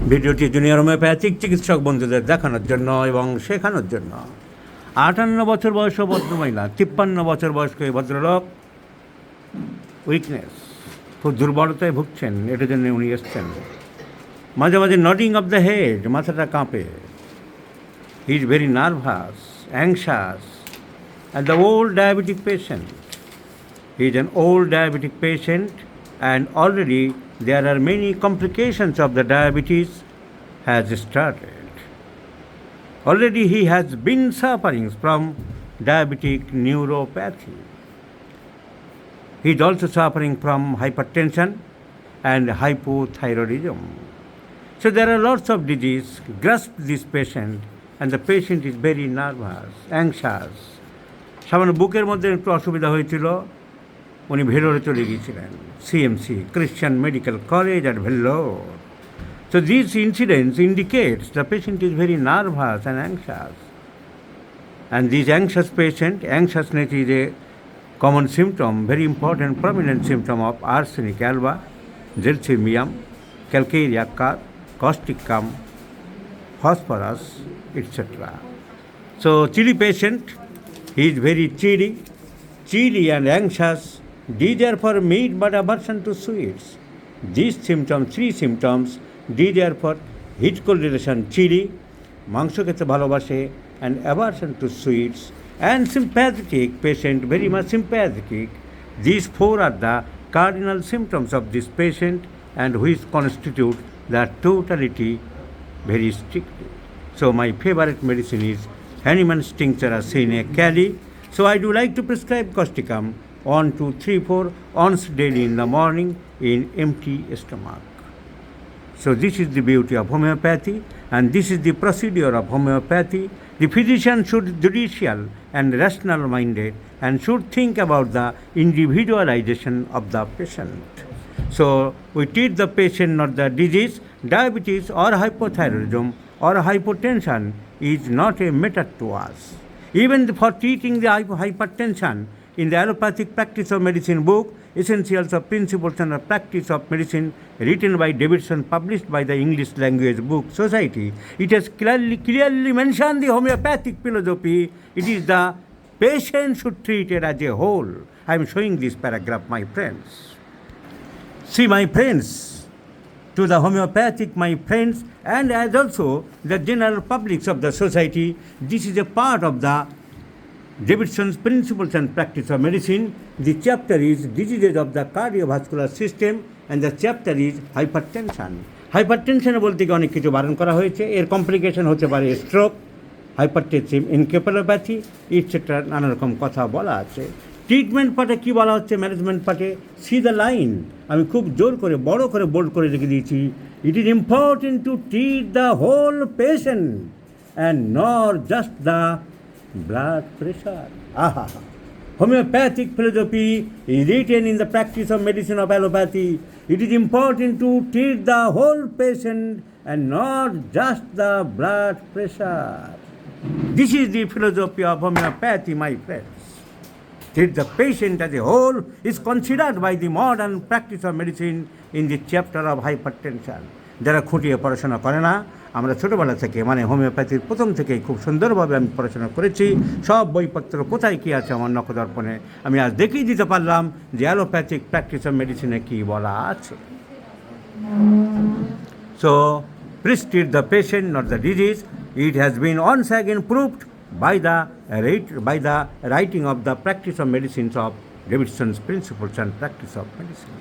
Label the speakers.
Speaker 1: ভিডিওটি junior homeopathic চিকিৎসক বন্ধুদের দেখানোর জন্য এবং শেখানোর জন্য। 58 বছর বয়স ভদ্রমহিলা, 53 বছর বয়স্ক এই ভদ্রলোক উইকনেস, খুব দুর্বলতায় ভুগছেন, এটার জন্য উনি এসছেন। মাঝে মাঝে নডিং অফ দ্য হেড, মাথাটা কাঁপে। He is very nervous, anxious, and the old diabetic patient. He is an old diabetic patient, and already there are many complications of the diabetes has started. Already he has been suffering from diabetic neuropathy. He is also suffering from hypertension and hypothyroidism. So there are lots of disease grasp this patient, and the patient is very nervous, anxious. সামান্য বুকের মধ্যে একটু অসুবিধা হয়েছিল, উনি ভেলোরে চলে গিয়েছিলেন, CMC Christian Medical College at Vellore. So these incidents indicates the patient is very nervous and anxious. And this anxious patient, anxiousness is a common symptom, very important, prominent symptom of arsenic alba, zirconium, calcareous causticum, phosphorus, etc. So chilly patient, he is very chilly and anxious. These are for meat but aversion to sweets. These symptoms, three symptoms, these are for heat cold relation, chilly, মাংস খেতে ভালোবাসে, and aversion to sweets, and sympathetic patient, very much sympathetic. These four are the cardinal symptoms of this patient, and which constitute the totality very strictly. So my favorite medicine is Hahnemann's tincture sine kali. So I do like to prescribe causticum 1, 2, 3, 4 once daily in the morning in empty stomach. So this is the beauty of homeopathy, and this is the procedure of homeopathy. The physician should be judicial and rational minded and should think about the individualization of the patient. So we treat the patient, not the disease. Diabetes or hypothyroidism or hypotension is not a matter to us. Even for treating the hypertension, in the allopathic practice of medicine book, Essentials of Principles and the Practice of Medicine, written by Davidson, published by the English Language Book Society, it has clearly mentioned the homeopathic philosophy. It is the patient should treat it as a whole. I am showing this paragraph, my friends. See, my friends, to the homeopathic, my friends, and as also the general publics of the society, this is a part of the Davidson's Principles and Practice of Medicine. The chapter is Diseases of the Cardiovascular System, and the chapter is Hypertension. Hypertension বলতে গিয়ে অনেক কিছু বারণ করা হয়েছে। এর complication হতে পারে স্ট্রোক, হাইপারটেনসিভ এনকেফালোপ্যাথি, ইটসেট্রা, নানা রকম কথা বলা আছে। ট্রিটমেন্ট পার্টে কী বলা হচ্ছে, ম্যানেজমেন্ট পার্টে, সি দ্য লাইন, আমি খুব জোর করে বড় করে বোল্ড করে রেখে দিয়েছি। It is important to treat the whole patient and not just the blood pressure. Aha. Homeopathic philosophy is written in the practice of medicine of allopathy. It is important to treat the whole patient and not just the blood pressure. This is the philosophy of homeopathy, my friends. Treat the patient as a whole is considered by the modern practice of medicine in the chapter of hypertension. যারা খুঁটিয়ে পড়াশোনা করে না, আমরা ছোটোবেলা থেকে মানে হোমিওপ্যাথির প্রথম থেকেই খুব সুন্দরভাবে আমি পড়াশোনা করেছি। সব বইপত্র কোথায় কী আছে আমার নখদর্পণে আমি আজ দেখিয়ে দিতে পারলাম যে অ্যালোপ্যাথিক প্র্যাকটিস অফ মেডিসিনে কী বলা আছে। So please treat the patient, not the disease. It has been once again proved by the writing of the practice of medicines of Davidson's Principles and Practice of Medicine.